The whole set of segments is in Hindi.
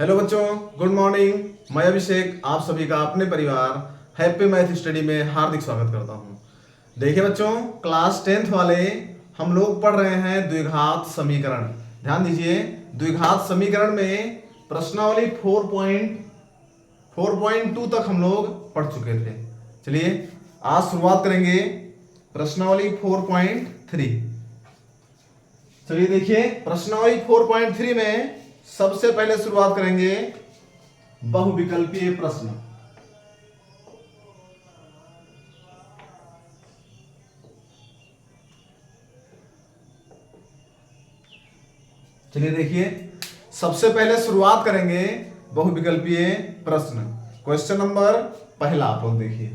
हेलो बच्चों, गुड मॉर्निंग। मैं अभिषेक आप सभी का अपने परिवार हैप्पी मैथ स्टडी में हार्दिक स्वागत करता हूं। देखिए बच्चों, क्लास 10th वाले हम लोग पढ़ रहे हैं द्विघात समीकरण। ध्यान दीजिए, द्विघात समीकरण में प्रश्नावली 4.2 तक हम लोग पढ़ चुके थे। चलिए आज शुरुआत करेंगे प्रश्नावली 4.3। चलिए देखिए, प्रश्नावली 4.3 में सबसे पहले शुरुआत करेंगे बहुविकल्पीय प्रश्न। चलिए देखिए, सबसे पहले शुरुआत करेंगे बहुविकल्पीय प्रश्न। क्वेश्चन नंबर पहला आप लोग देखिए,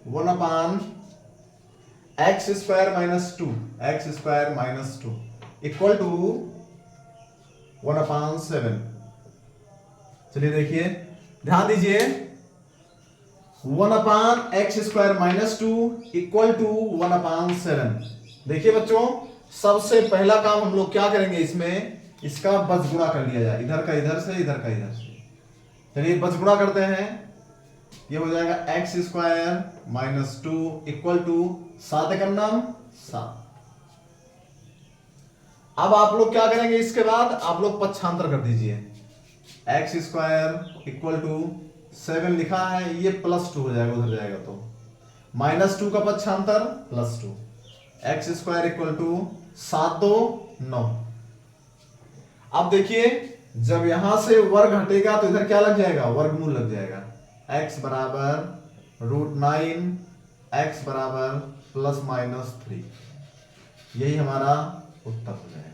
1/x² - 2 इक्वल टू 1/7। चलिए देखिए, ध्यान दीजिए, 1/x² - 2 इक्वल टू 1/7। देखिए बच्चों, सबसे पहला काम हम लोग क्या करेंगे, इसमें इसका बचगुणा कर लिया जाए, इधर का इधर से, इधर का इधर से। चलिए बचगुणा करते हैं, ये हो जाएगा x² - 2 इक्वल टू 7 एकम 7। अब आप लोग क्या करेंगे, इसके बाद आप लोग पक्षांतर कर दीजिए। x² इक्वल टू 7 लिखा है, ये +2 हो जाएगा, उधर जाएगा तो -2 का पक्षांतर +2। x² equal to 7 2 9। अब देखिए, जब यहां से वर्ग हटेगा तो इधर क्या लग जाएगा, वर्गमूल लग जाएगा। x बराबर √9, x बराबर ±3। यही हमारा उत्तर हो जाएगा।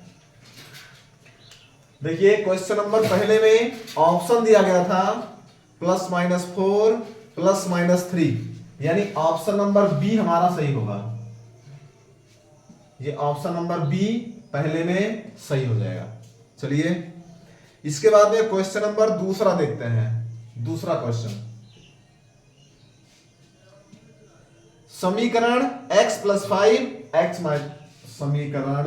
देखिए, क्वेश्चन नंबर पहले में ऑप्शन दिया गया था +-4 +-3, यानी ऑप्शन नंबर बी हमारा सही होगा। ये ऑप्शन नंबर बी पहले में सही हो जाएगा। चलिए इसके बाद में क्वेश्चन नंबर दूसरा देखते हैं। दूसरा क्वेश्चन, समीकरण समीकरण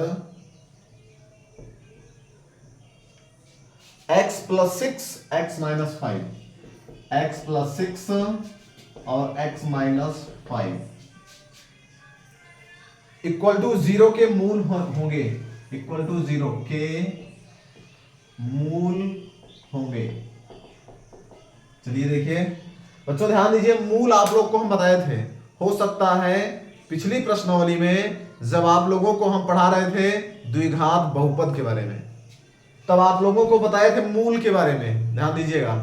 x+6 x - 5, x+6 और x - 5 इक्वल टू 0 के मूल होंगे, इक्वल टू 0 के मूल होंगे। चलिए देखिए बच्चों, ध्यान दीजिए, मूल आप लोग को हम बताए थे। हो सकता है पिछली प्रश्नावली में जब आप लोगों को हम पढ़ा रहे थे द्विघात बहुपद के बारे में, तब आप लोगों को बताए थे मूल के बारे में। ध्यान दीजिएगा,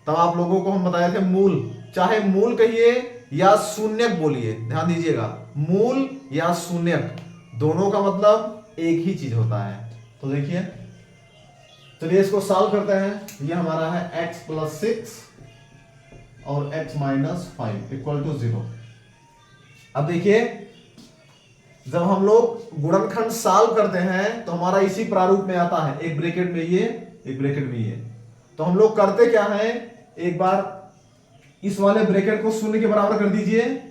तब आप लोगों को हम बताए थे मूल, चाहे मूल कहिए या शून्यक बोलिए। ध्यान दीजिएगा, मूल या शून्यक दोनों का मतलब एक ही चीज होता है। तो देखिए, चलिए इसको सॉल्व करते हैं। ये हमारा है x+6 और x - 5 इक्वल टू 0। अब देखिए, जब हम लोग गुणनखंड सॉल्व करते हैं तो हमारा इसी प्रारूप में आता है, एक ब्रैकेट में ये, एक ब्रैकेट में ये। तो हम लोग करते क्या है, एक बार इस वाले ब्रैकेट को 0 के बराबर कर दीजिए,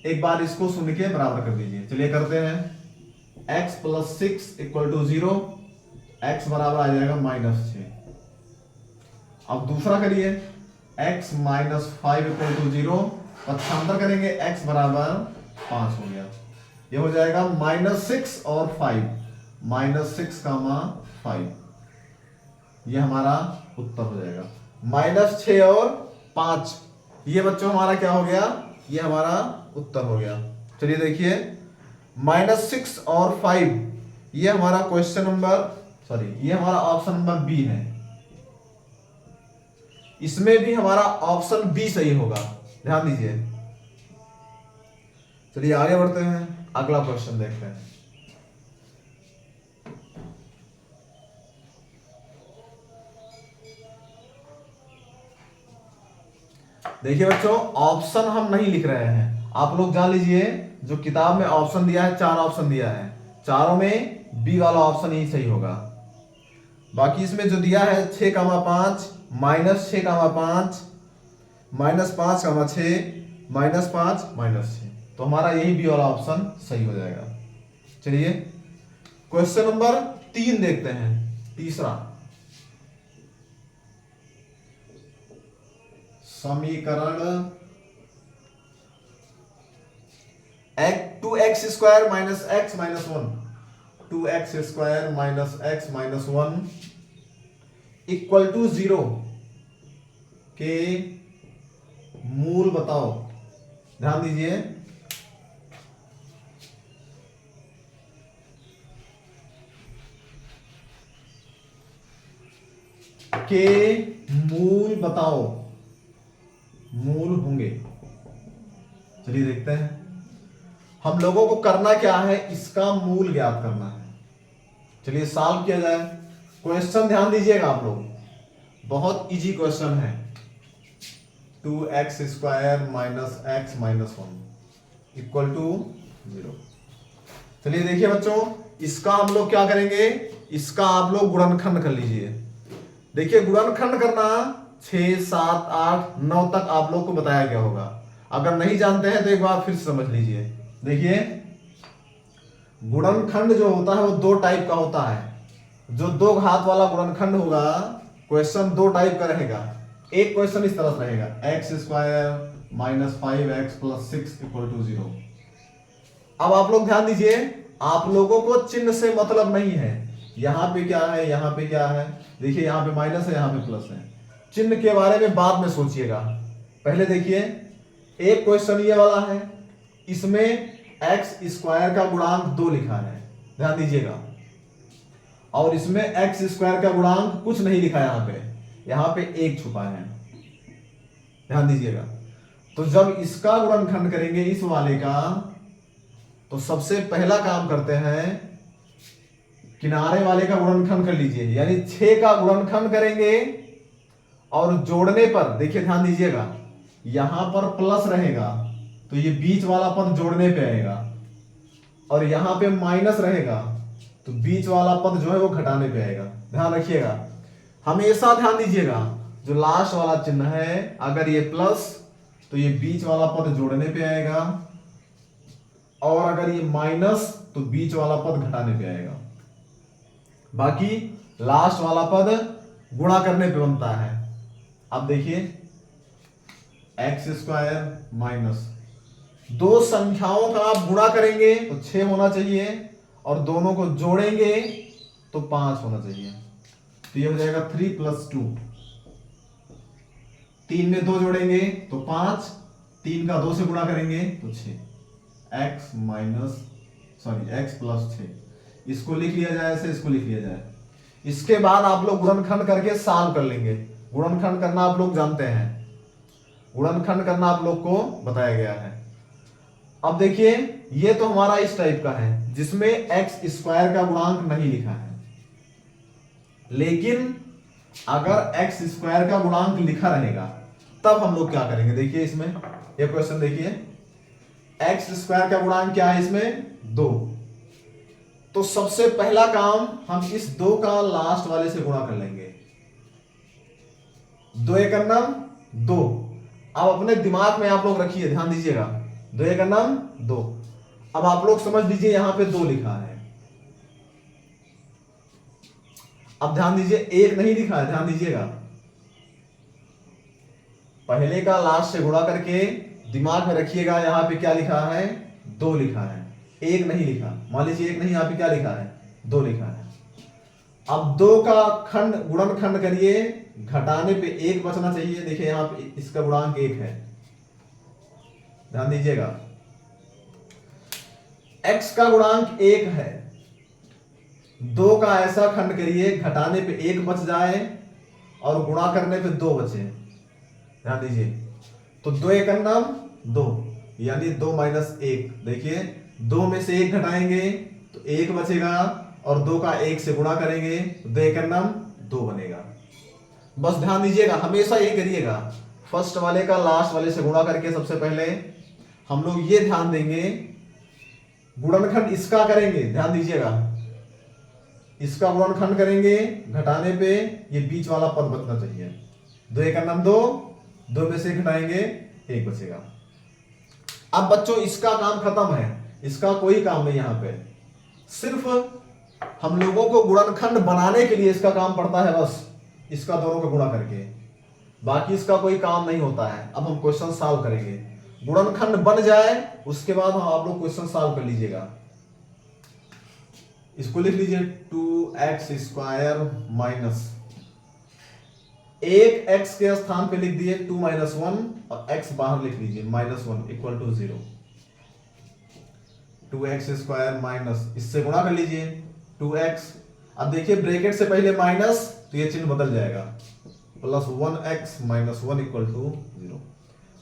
एक बार इसको 0 के बराबर कर दीजिए। चलिए करते हैं, x+6 इक्वल टू 0, x बराबर आ जाएगा -6। अब दूसरा करिए, x - 5 इक्वल टू 0, पक्षांतर करेंगे, x बराबर 5 हो गया। ये हो जाएगा -6 और 5, -6, 5। ये हमारा उत्तर हो जाएगा। -6 और 5, ये बच्चों हमारा क्या हो गया, ये हमारा उत्तर हो गया। चलिए देखिए, -6 और 5, ये हमारा क्वेश्चन नंबर ये हमारा ऑप्शन नंबर बी है। इसमें भी हमारा ऑप्शन बी सही होगा। ध्यान दीजिए। चलिए आगे बढ़ते हैं, अगला क्वेश्चन देखते हैं। देखिए बच्चों, ऑप्शन हम नहीं लिख रहे हैं, आप लोग जान लीजिए, जो किताब में ऑप्शन दिया है, 4 ऑप्शन दिया है, चारों में बी वाला ऑप्शन ही सही होगा। बाकी इसमें जो दिया है 6,5 -6,5 -5,6 -5 -6, तो हमारा यही बी वाला ऑप्शन सही हो जाएगा। चलिए क्वेश्चन नंबर 3 देखते हैं, तीसरा। समीकरण 2x square minus X minus 1, 2x square minus X minus 1 equal to 0 के मूल बताओ। ध्यान दीजिए, के मूल बताओ, मूल होंगे। चलिए देखते हैं, हम लोगों को करना क्या है, इसका मूल ज्ञात करना है। चलिए सॉल्व किया जाए। क्वेश्चन ध्यान दीजिएगा आप लोग, बहुत इजी क्वेश्चन है। 2x square minus X minus 1 equal to 0। चलिए देखिए बच्चों, इसका हम लोग क्या करेंगे, इसका आप लोग गुणनखंड कर लीजिए। देखिए गुणनखंड करना 6, 7, 8, 9 तक आप लोग को बताया गया होगा। अगर नहीं जानते हैं तो एक बार फिर समझ लीजिए। देखिए गुणनखंड जो होता है वो दो टाइप का होता है। जो दो घात वाला गुणनखंड होगा, क्वेश्चन दो टाइप का रहेगा। एक क्वेश्चन इस तरह से रहेगा, X square minus 5x plus 6 equal to 0। अब आप लोग ध्यान दीजिए, आप लोगों को चिन्ह से मतलब नहीं है, यहां पे क्या है, यहां पे क्या है। देखिए यहां पे माइनस है, यहां पे प्लस है। चिन्ह के बारे में बाद में सोचिएगा। पहले देखिए, एक क्वेश्चन ये वाला है, इसमें एक्स स्क्वायर का गुणांक 2 लिखा है, ध्यान दीजिएगा। और इसमें एक्स स्क्वायर का गुणांक कुछ नहीं लिखा है, यहां पे 1 छुपा है, ध्यान दीजिएगा। तो जब इसका गुणनखंड करेंगे इस वाले का, तो सबसे पहला काम करते हैं, किनारे वाले का गुणनखंड कर लीजिए, यानी 6 का गुणनखंड करेंगे। और जोड़ने पर देखिए ध्यान दीजिएगा, यहां पर प्लस रहेगा तो ये बीच वाला पद जोड़ने पे आएगा, और यहां पे माइनस रहेगा तो बीच वाला पद जो है वो घटाने पे आएगा। ध्यान रखिएगा, हमेशा ध्यान दीजिएगा, जो लास्ट वाला चिन्ह है अगर ये प्लस तो ये बीच वाला पद जोड़ने पे आएगा, और अगर ये माइनस तो बीच वाला पद घटाने पे आएगा। बाकी लास्ट वाला पद गुणा करने पे बनता है। अब देखिए एक्स स्क्वायर माइनस, दो संख्याओं का आप गुणा करेंगे तो 6 होना चाहिए, और दोनों को जोड़ेंगे तो 5 होना चाहिए। तो ये हो जाएगा 3 + 2, 3 में 2 जोड़ेंगे तो 5, 3 का 2 से गुणा करेंगे तो 6, x + 6। इसको लिख लिया जाए ऐसे, इसको लिख लिया जाए। इसके बाद आप लोग गुणनखंड करके सॉल्व कर लेंगे। गुणनखंड करना आप लोग जानते हैं, गुणनखंड करना आप लोग को बताया गया है। अब देखिए ये तो हमारा इस टाइप का है जिसमें एक्स स्क्वायर का गुणांक नहीं लिखा है, लेकिन अगर एक्स स्क्वायर का गुणांक लिखा रहेगा तब हम लोग क्या करेंगे। देखिए इसमें ये क्वेश्चन देखिए, एक्स स्क्वायर का गुणांक क्या है इसमें 2। तो सबसे पहला काम हम इस 2 का लास्ट वाले से गुणा कर लेंगे। 2 × 2। अब अपने दिमाग में आप लोग रखिए, ध्यान दीजिएगा, 2 × 2। अब आप लोग समझ लीजिए यहां पे 2 लिखा है। अब ध्यान दीजिए 1 नहीं लिखा है, ध्यान दीजिएगा। पहले का लास्ट से गुणा करके दिमाग में रखिएगा, यहां पे क्या लिखा है, 2 लिखा है, 1 नहीं लिखा। मान लीजिए 1 नहीं, यहां पे क्या लिखा है, 2 लिखा है। अब 2 का गुणनखंड करिए, घटाने पे 1 बचना चाहिए। देखिए यहां पे इसका गुणांक 1 है, ध्यान दीजिएगा। x का गुणांक 1 है, 2 का ऐसा खंड करिए, घटाने पे 1 बच जाए और गुणा करने पे 2 बचे, ध्यान दीजिए। तो 2 × 2 यानी 2 - 1। देखिए 2 में से 1 घटाएंगे तो 1 बचेगा, और 2 का 1 से गुणा करेंगे तो 2 × 2 बनेगा। बस ध्यान दीजिएगा, हमेशा ये करिएगा, फर्स्ट वाले का लास्ट वाले से गुणा करके सबसे पहले हम लोग ये ध्यान देंगे, गुणनखंड इसका करेंगे, ध्यान दीजिएगा, इसका गुणनखंड करेंगे, घटाने पे ये बीच वाला पद बचना चाहिए। 2 × 2, 2 में से घटाएंगे 1 बचेगा। अब बच्चों इसका काम खत्म है, इसका कोई काम नहीं। यहां पे सिर्फ हम लोगों को गुणनखंड बनाने के लिए इसका काम पड़ता है, बस इसका दोनों का गुणा करके। बाकी इसका कोई काम नहीं होता है। अब हम क्वेश्चन सॉल्व करेंगे। गुणनखंड बन जाए उसके बाद आप लोग क्वेश्चन सॉल्व कर लीजिएगा। इसको लिख लीजिए 2x² माइनस, एक x के स्थान पे लिख दिए 2 - 1 और x बाहर लिख लीजिए -1 इक्वल टू 0। 2x² माइनस, इससे गुणा कर लीजिए 2x। अब देखिए ब्रैकेट से पहले माइनस तो ये चिन्ह बदल जाएगा, प्लस 1x - 1 इक्वल टू 0।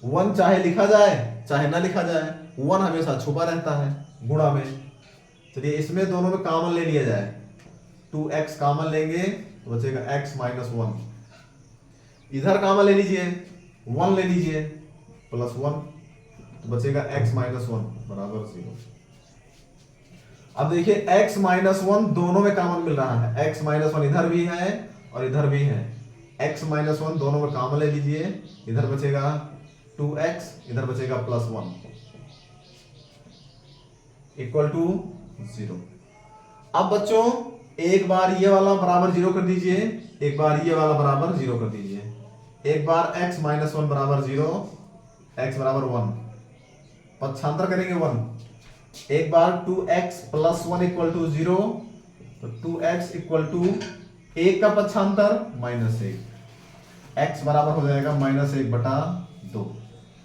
1 चाहे लिखा जाए चाहे ना लिखा जाए, 1 हमेशा छुपा रहता है गुणा में। चलिए इसमें दोनों में कॉमन ले लिया जाए, 2x कॉमन लेंगे तो बचेगा x - 1। इधर कॉमन ले लीजिए 1 ले लीजिए प्लस 1 तो बचेगा x - 1 बराबर 0। अब देखिए x - 1 दोनों में कॉमन मिल रहा है, x - 1 इधर भी है और इधर भी है। x - 1 दोनों में कॉमन ले लीजिए, इधर बचेगा 2x, इधर बचेगा प्लस 1 इक्वल टू 0। अब बच्चों एक बार ये वाला बराबर 0 कर दीजिए, एक बार ये वाला बराबर 0 कर दीजिए। एक बार x - 1 बराबर 0, x बराबर 1, पक्षांतर करेंगे 1। एक बार 2x प्लस 1 इक्वल टू 0, तो 2x इक्वल टू 1 का पक्षांतर -1, x बराबर हो जाएगा -1/2।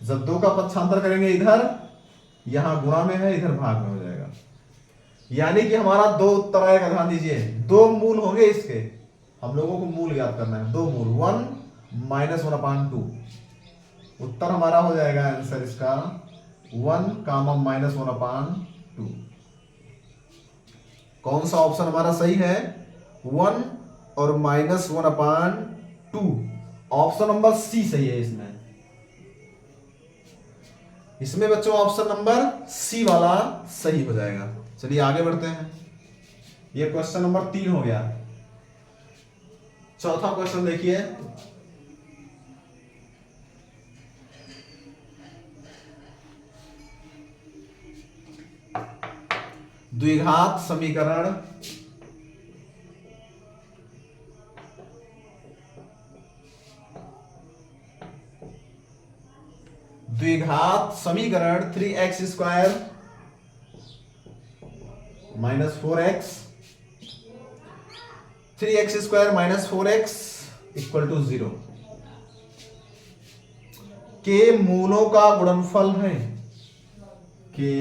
जब 2 का पक्षांतर करेंगे इधर, यहां गुणा में है इधर भाग में हो जाएगा। यानी कि हमारा दो उत्तर आएगा, ध्यान दीजिए, दो मूल होंगे इसके, हम लोगों को मूल ज्ञात करना है। दो मूल 1 - 1/2, उत्तर हमारा हो जाएगा आंसर इसका 1, -1/2। कौन सा ऑप्शन हमारा सही है? 1 और -1/2। ऑप्शन नंबर सी सही है इसमें बच्चों ऑप्शन नंबर सी वाला सही हो जाएगा। चलिए आगे बढ़ते हैं। ये क्वेश्चन नंबर 3 हो गया। चौथा क्वेश्चन देखिए, द्विघात समीकरण द्विघात समीकरण 3x² - 4x 3x² - 4x equal to 0 के मूलों का गुणनफल है, के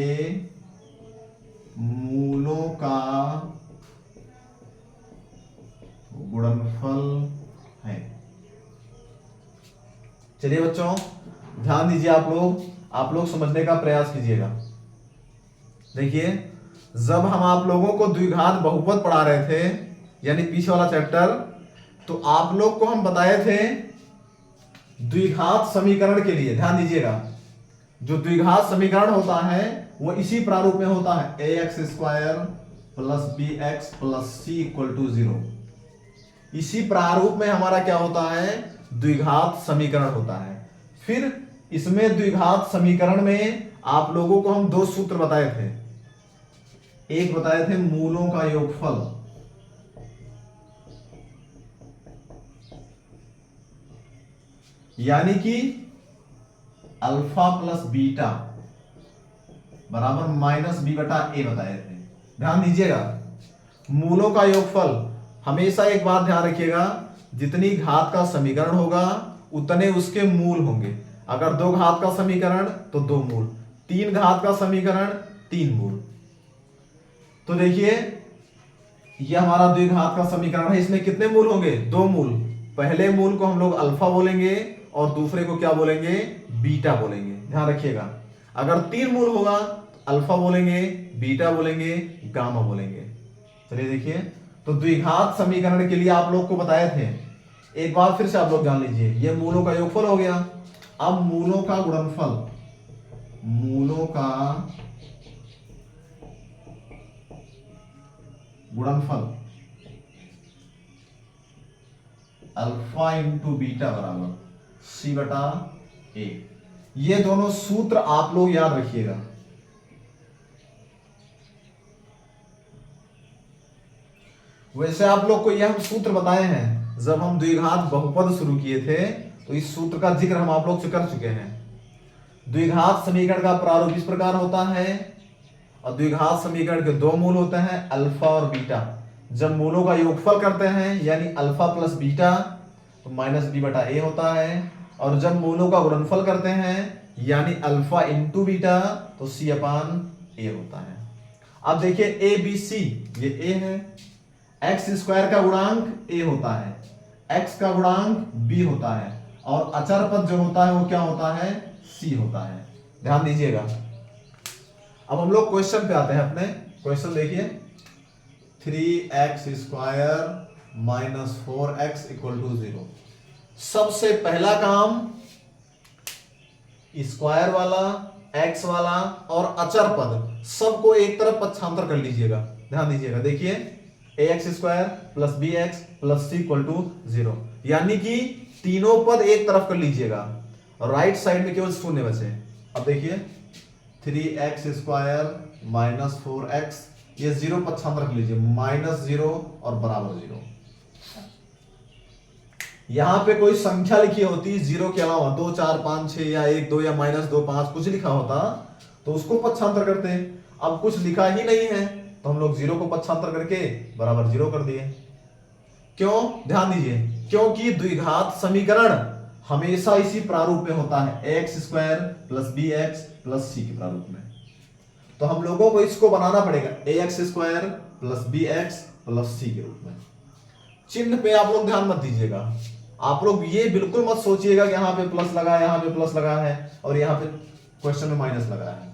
मूलों का गुणनफल है। चलिए बच्चों ध्यान दीजिए, आप लोग समझने का प्रयास कीजिएगा। देखिए जब हम आप लोगों को द्विघात बहुपद पढ़ा रहे थे, यानी पीछे वाला चैप्टर, तो आप लोग को हम बताए थे द्विघात समीकरण के लिए, ध्यान दीजिएगा, जो द्विघात समीकरण होता है वो इसी प्रारूप में होता है, ax² + bx + c = 0। इसी प्रारूप में हमारा क्या होता है? द्विघात समीकरण होता है। फिर इसमें द्विघात समीकरण में आप लोगों को हम दो सूत्र बताए थे। एक बताए थे मूलों का योगफल, यानी कि अल्फा प्लस बीटा बराबर -b/a बताए थे। ध्यान दीजिएगा, मूलों का योगफल, हमेशा एक बात ध्यान रखिएगा, जितनी घात का समीकरण होगा उतने उसके मूल होंगे। अगर 2 घात का समीकरण तो 2 मूल, 3 घात का समीकरण 3 मूल। तो देखिए यह हमारा द्विघात का समीकरण है, इसमें कितने मूल होंगे? 2 मूल। पहले मूल को हम लोग अल्फा बोलेंगे और दूसरे को क्या बोलेंगे? बीटा बोलेंगे। ध्यान रखिएगा, अगर 3 मूल होगा तो अल्फा बोलेंगे, बीटा बोलेंगे, गामा बोलेंगे। चलिए देखिए, तो द्विघात समीकरण के लिए आप लोग को बताए थे, एक बार फिर से आप लोग जान लीजिए, यह मूलों का योगफल हो गया। अब मूलों का गुणनफल, मूलों का गुणनफल अल्फा इंटू बीटा बराबर c/a। ये दोनों सूत्र आप लोग याद रखिएगा। वैसे आप लोग को यह हम सूत्र बताए हैं जब हम द्विघात बहुपद शुरू किए थे, तो इस सूत्र का जिक्र हम आप लोग से कर चुके हैं। द्विघात समीकरण का प्रारूप इस प्रकार होता है, और द्विघात समीकरण के दो मूल होते हैं, अल्फा और बीटा। जब मूलों का योगफल करते हैं यानी अल्फा प्लस बीटा तो माइनस बी बटा ए होता है, और जब मूलों का गुणनफल करते हैं यानी अल्फा इंटू बीटा तो सी अपान ए होता है। अब देखिए ए बी सी, ये ए है, एक्स स्क्वायर का गुणांक ए होता है, एक्स का गुणांक बी होता है, और अचर पद जो होता है वो क्या होता है, सी होता है। ध्यान दीजिएगा। अब हम लोग क्वेश्चन पे आते हैं अपने। क्वेश्चन देखिए, 3x square minus 4x equal to 0। सबसे पहला काम स्क्वायर वाला, x वाला और अचर पद सबको एक तरफ पक्षांतर कर लीजिएगा। ध्यान दीजिएगा, देखिए ax square plus B X plus C equal to 0, यानी कि तीनों पद एक तरफ कर लीजिएगा और राइट साइड में केवल शून्य बचे। अब देखिए 3x स्क्वायर माइनस 4x, ये 0 पक्षांतर कर लीजिए, माइनस 0 और बराबर 0। यहां पे कोई संख्या लिखी होती 0 के अलावा 2 4 5 6 या 1 2 या माइनस 2 5 कुछ लिखा होता तो उसको पक्षांतर करते हैं। अब कुछ लिखा ही नहीं है तो हम लोग 0 को पक्षांतर करके बराबर 0 कर दिए। क्यों? ध्यान दीजिए, क्योंकि द्विघात समीकरण हमेशा इसी प्रारूप में होता है, X square plus B X plus C के प्रारूप में। तो हम लोगों को इसको बनाना पड़ेगा X square plus B X plus C के रूप में। चिन्ह पे आप लोग ध्यान मत दीजिएगा, आप लोग ये बिल्कुल मत सोचिएगा कि यहाँ पे प्लस लगा है, यहाँ पे प्लस लगा है और यहाँ पे क्वेश्चन में माइनस लगा है,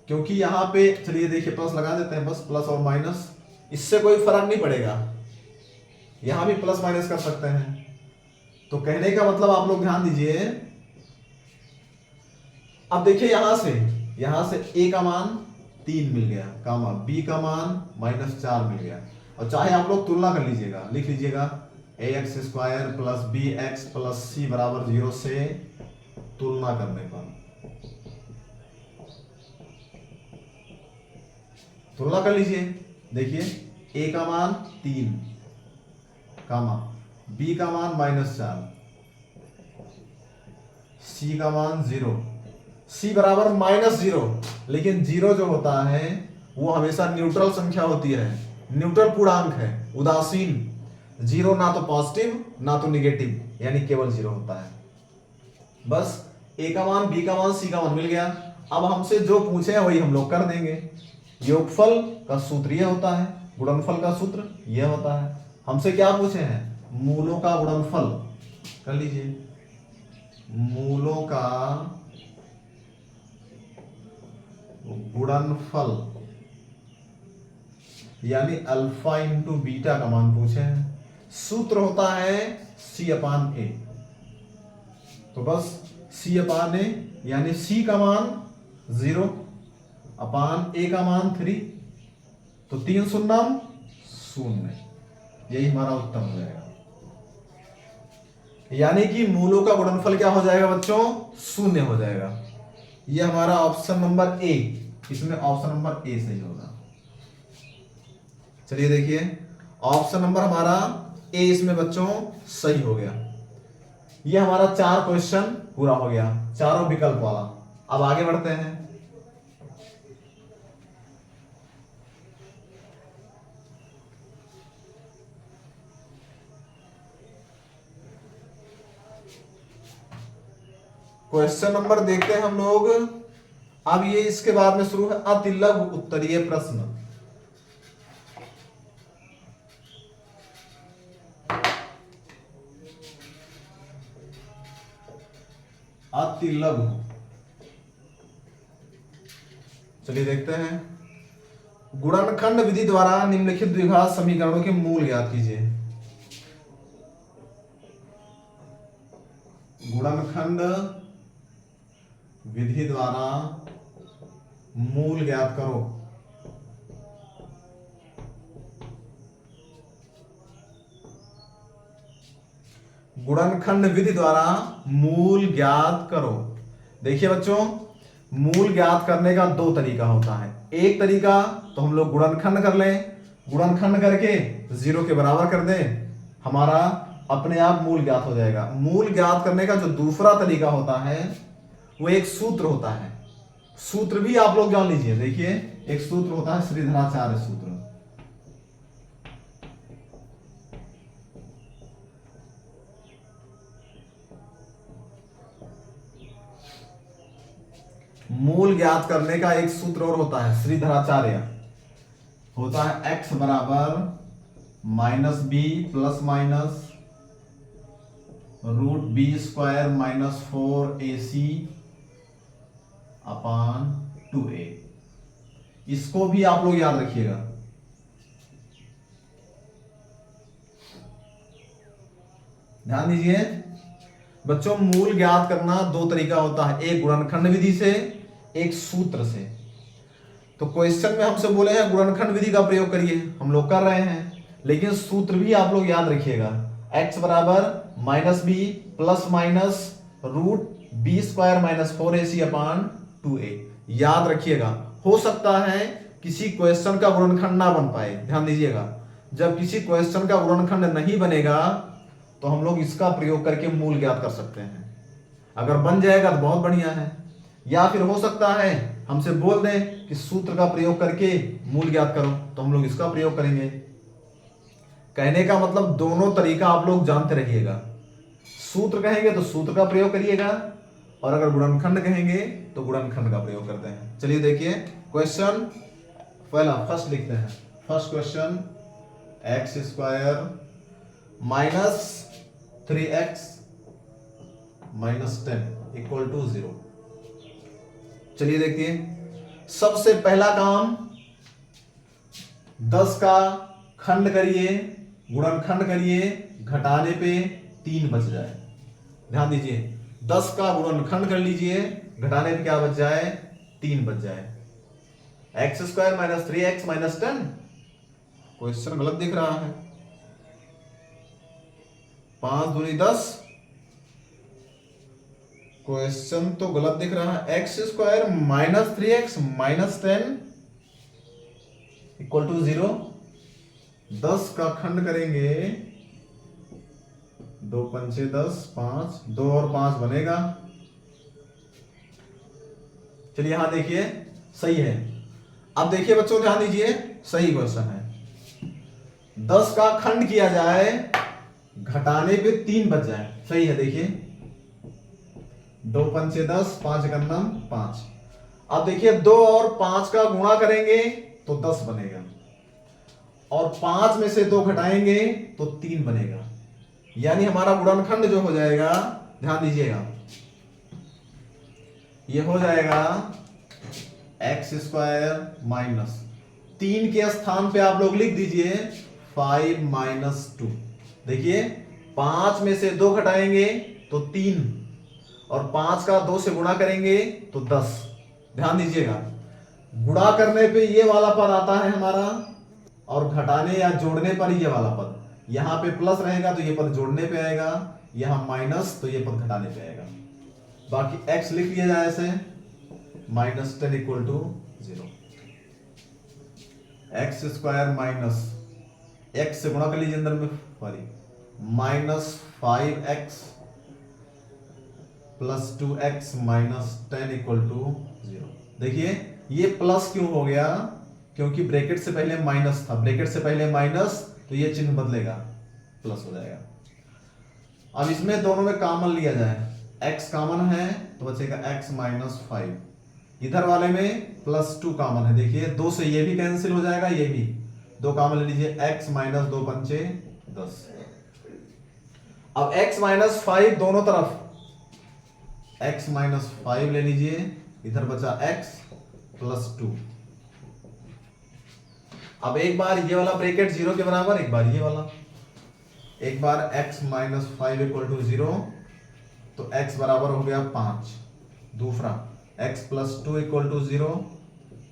क्योंकि यहाँ पे चलिए देखिए प्लस लगा देते हैं, बस प्लस और माइनस, इससे कोई फर्क नहीं पड़ेगा, यहां भी प्लस माइनस कर सकते हैं। तो कहने का मतलब आप लोग ध्यान दीजिए। अब देखिए यहां से a का मान 3 मिल गया, कामा b का मान -4 मिल गया, और चाहे आप लोग तुलना कर लीजिएगा, लिख लीजिएगा ax square plus B X plus C बराबर 0 से तुलना करने पर, तुलना कर लीजिए। देखिए a का मान 3 कामा b का मान -4, c का मान 0, c बराबर -0, लेकिन 0 जो होता है वो हमेशा न्यूट्रल संख्या होती है, न्यूट्रल पूर्णांक है, उदासीन। 0 ना तो पॉजिटिव ना तो निगेटिव, यानी केवल 0 होता है। बस a का मान, b का मान, c का मान मिल गया। अब हमसे जो पूछे हैं वही हम लोग कर देंगे। योगफल का सूत्र यह होता है, गुणनफल का सूत्र यह होता है। हमसे क्या पूछे हैं? मूलों का गुणनफल कर लीजिए, मूलों का गुणनफल यानी अल्फा इंटू बीटा का मान पूछे हैं। सूत्र होता है c अपान ए, तो बस c अपान ए यानी c का मान 0 अपान a का मान 3, तो 3 शून्यम 0, यही हमारा उत्तर हो जाएगा। यानी कि मूलों का गुणनफल क्या हो जाएगा बच्चों? 0 हो जाएगा। यह हमारा ऑप्शन नंबर ए, इसमें ऑप्शन नंबर ए सही होगा। चलिए देखिए, ऑप्शन नंबर हमारा ए इसमें बच्चों सही हो गया। यह हमारा 4 क्वेश्चन पूरा हो गया, चारों विकल्प वाला। अब आगे बढ़ते हैं। क्वेश्चन नंबर देखते हैं हम लोग। अब ये इसके बाद में शुरू है अतिलघु उत्तरीय प्रश्न। अतिलघु, चलिए देखते हैं। गुणनखंड विधि द्वारा निम्नलिखित द्विघात समीकरणों के मूल ज्ञात कीजिए। गुणनखंड विधि द्वारा मूल ज्ञात करो। गुणनखंड विधि द्वारा मूल ज्ञात करो। देखिए बच्चों, मूल ज्ञात करने का 2 तरीका होता है। एक तरीका तो हम लोग गुणनखंड कर लें, गुणनखंड करके 0 के बराबर कर दें, हमारा अपने आप मूल ज्ञात हो जाएगा। मूल ज्ञात करने का जो दूसरा तरीका होता है वो एक सूत्र होता है। सूत्र भी आप लोग जान लीजिए। देखिए एक सूत्र होता है श्रीधराचार्य सूत्र। मूल ज्ञात करने का एक सूत्र और होता है श्रीधराचार्य, होता है x बराबर minus B plus minus root B square minus 4ac upon 2a। इसको भी आप लोग याद रखिएगा। ध्यान दीजिए बच्चों, मूल ज्ञात करना दो तरीका होता है, एक गुणनखंड विधि से, एक सूत्र से। तो क्वेश्चन में हमसे बोले हैं गुणनखंड विधि का प्रयोग करिए, हम लोग कर रहे हैं, लेकिन सूत्र भी आप लोग याद रखिएगा। x बराबर minus B plus minus root B square minus 4ac upon 2a, याद रखिएगा। हो सकता है किसी क्वेश्चन का गुणनखंड ना बन पाए, ध्यान दीजिएगा। जब किसी क्वेश्चन का गुणनखंड नहीं बनेगा तो हम लोग इसका प्रयोग करके मूल ज्ञात कर सकते हैं। अगर बन जाएगा तो बहुत बढ़िया है, या फिर हो सकता है हमसे बोल दें कि सूत्र का प्रयोग करके मूल ज्ञात करो, तो हम लोग इसका प्रयोग करेंगे। कहने का मतलब दोनों तरीका आप लोग जानते रहिएगा। सूत्र कहेंगे तो सूत्र का प्रयोग करिएगा, और अगर गुणनखंड कहेंगे तो गुणनखंड का प्रयोग करते हैं। चलिए देखिए क्वेश्चन पहला, फर्स्ट लिखते हैं। First question, X square minus 3x minus 10 equal to 0। चलिए देखिए, सबसे पहला काम 10 का खंड करिए, गुणनखंड करिए, घटाने पे 3 बच जाए। ध्यान दीजिए 10 का गुणनखंड कर लीजिए, घटाने पे क्या बच जाए, 3 बच जाए। X square minus 3x minus 10, question गलत दिख रहा है। 5 दूनी 10, क्वेश्चन तो गलत दिख रहा है। X square minus 3x minus 10 equal to 0। 10 का खंड करेंगे, 2 पंचे 10, 5, 2 और 5 बनेगा। चलिए यहां देखिए सही है। अब देखिए बच्चों ध्यान दीजिए, सही क्वेश्चन है। 10 का खंड किया जाए, घटाने पे 3 बच जाए, सही है। देखिए 2 पंचे 10, 5 गन्नम 5। अब देखिए 2 और 5 का गुणा करेंगे तो 10 बनेगा, और 5 में से 2 घटाएंगे तो 3 बनेगा। यानी हमारा गुणनखंड जो हो जाएगा, ध्यान दीजिएगा, ये हो जाएगा एक्स स्क्वायर माइनस 3 के स्थान पे आप लोग लिख दीजिए 5 माइनस 2। देखिए 5 में से 2 घटाएंगे तो 3, और 5 का 2 से गुणा करेंगे तो 10। ध्यान दीजिएगा, गुणा करने पे ये वाला पद आता है हमारा, और घटाने या जोड़ने पर ये वाला पद। यहां पे प्लस रहेगा तो ये पद जोड़ने पे आएगा, यहां माइनस तो ये पद घटाने पे आएगा। बाकी x लिख लिया जाए ऐसे, minus 10 equal to 0। X square minus, x से गुणा कर लीजिए अंदर में, sorry, minus 5x plus 2x minus 10 equal to 0। देखिए ये प्लस क्यों हो गया, क्योंकि ब्रैकेट से पहले माइनस था, ब्रैकेट से पहले माइनस, तो ये चिन्ह बदलेगा, प्लस हो जाएगा। अब इसमें दोनों में कॉमन लिया जाए, x कॉमन है तो बचेगा x माइनस 5, इधर वाले में प्लस 2 कॉमन है। देखिए 2 से ये भी कैंसिल हो जाएगा, ये भी 2 कॉमन ले लीजिए, x माइनस 2 पंचे 10। अब x माइनस 5 दोनों तरफ, x माइनस 5 ले लीजिए, इधर बचा x प्लस 2। अब एक बार ये वाला ब्रैकेट 0 के बराबर, एक बार ये वाला, एक बार x माइनस 5 इक्वल टू 0, तो x बराबर हो गया 5। दूसरा x प्लस 2 इक्वल टू 0,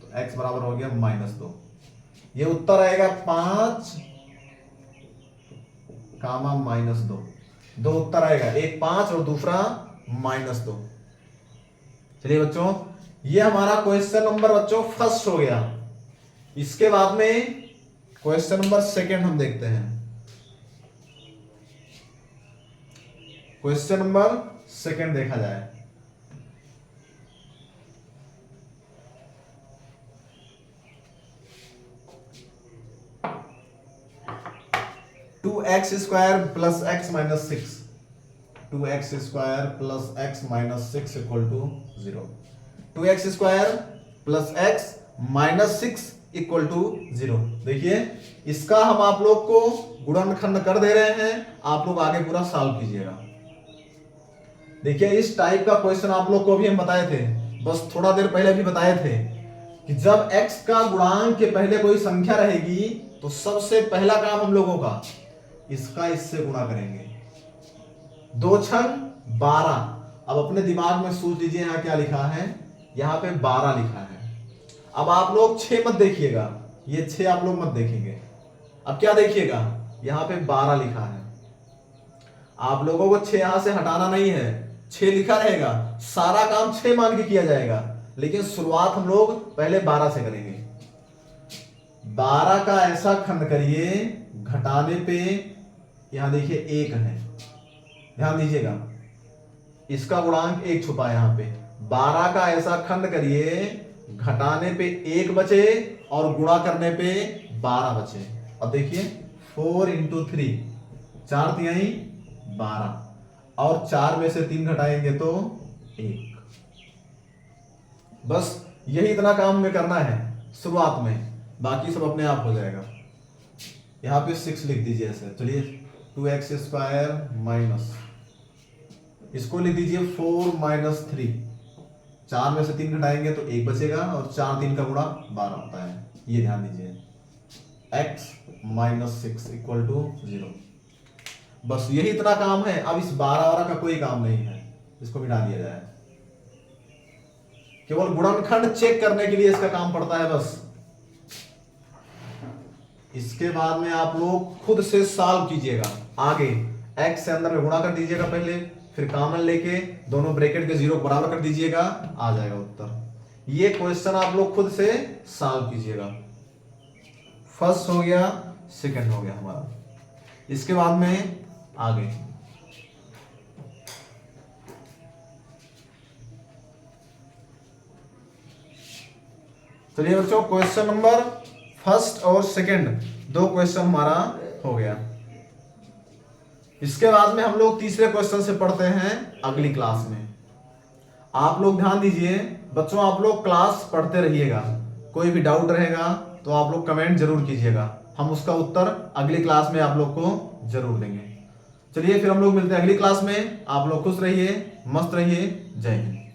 तो x बराबर हो गया माइनस 2। ये उत्तर आएगा 5 कामा माइनस 2। 2 उत्तर आएगा, एक 5 और दूसरा माइनस 2। चलिए बच्चों, ये हमारा क्वेश्चन नंबर बच्चों फर्स्ट हो गया। इसके बाद में क्वेश्चन नंबर सेकंड हम देखते हैं। क्वेश्चन नंबर सेकंड देखा जाए। Two X square plus X minus six, 2x square plus X minus six equal to 0। 2x square plus X minus six equal to 0। देखिए इसका हम आप लोग को गुणनखंड कर दे रहे हैं, आप लोग आगे पूरा सॉल्व कीजिएगा। देखिए इस टाइप का क्वेश्चन आप लोग को भी हम बताए थे, बस थोड़ा देर पहले भी बताए थे कि जब x का गुणांक के पहले कोई संख्या रहेगी तो सबसे पहला काम हम लोगों का इसका इससे गुणा करेंगे। 2 छंग 12। अब अपने दिमाग में सोच लीजिए यहाँ क्या लिखा है, यहाँ पे 12 लिखा है। अब आप लोग 6 मत देखिएगा, ये 6 आप लोग मत देखेंगे। अब क्या देखिएगा, यहाँ पे 12 लिखा है। आप लोगों को 6 यहां से हटाना नहीं है, 6 लिखा रहेगा, सारा काम 6 मान के किया जाएगा, लेकिन शुरुआत हम लोग पहले 12 से करेंगे। 12 का ऐसा खंड करिए, घटाने पे यहां देखिए 1 है, ध्यान दीजिएगा इसका गुणांक 1 छुपा है यहाँ पे। 12 का ऐसा खंड करिए, घटाने पे 1 बचे और गुणा करने पे 12 बचे। अब देखिए 4 इंटू 3, 4 तिहाई 12, और 4 में से 3 घटाएंगे तो 1। बस यही इतना काम हमें करना है शुरुआत में, बाकी सब अपने आप हो जाएगा। यहां पे 6 लिख दीजिए ऐसे। चलिए 2x स्क्वायर माइनस, इसको लिख दीजिए 4 माइनस 3, 4 में से 3 घटाएंगे तो 1 बचेगा, और 4 3 का गुणा 12 होता है, ये ध्यान दीजिए। x minus 6 equal to 0। बस यही इतना काम है। अब इस 12 का कोई काम नहीं है, इसको मिटा दिया जाए। केवल गुणनखंड चेक करने के लिए इसका काम पड़ता है बस। इसके बाद में आप लोग खुद से सॉल्व कीजिएगा। आगे x से अंदर में गुणा कर दीजिएगा पहले, फिर कॉमन लेके दोनों ब्रैकेट के 0 बराबर कर दीजिएगा, आ जाएगा उत्तर। ये क्वेश्चन आप लोग खुद से सॉल्व कीजिएगा। फर्स्ट हो गया, सेकंड हो गया हमारा। इसके बाद में आगे चलिए बच्चों, क्वेश्चन नंबर फर्स्ट और सेकंड 2 क्वेश्चन हमारा हो गया। इसके बाद में हम लोग तीसरे क्वेश्चन से पढ़ते हैं अगली क्लास में। आप लोग ध्यान दीजिए बच्चों, आप लोग क्लास पढ़ते रहिएगा, कोई भी डाउट रहेगा तो आप लोग कमेंट जरूर कीजिएगा, हम उसका उत्तर अगली क्लास में आप लोग को जरूर देंगे। चलिए फिर हम लोग मिलते हैं अगली क्लास में। आप लोग खुश रहिए, मस्त रहिए। जय हिंद।